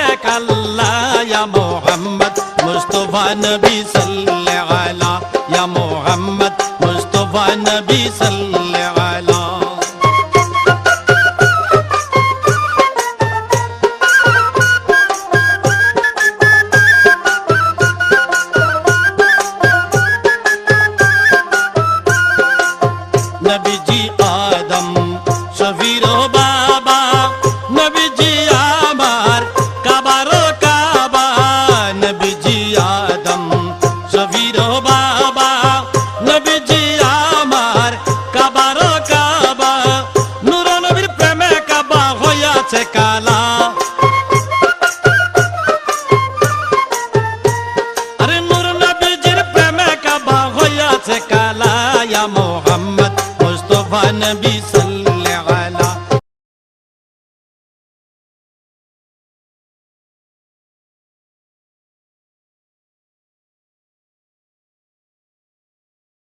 এক আল্লাহ ইয়া মুহাম্মদ মুস্তাফা নবী সাল্লাল্লাহু আলা ইয়া মুহাম্মদ মুস্তাফা নবী সাল্লাল্লাহু আলা নবীজি আদম শফির বাবা নবীজি আমার কাবার কাবা নবীজি আদম শফির বাবা নবীজি আমার কাবার কাবা নূর নবীর প্রেমে কাবা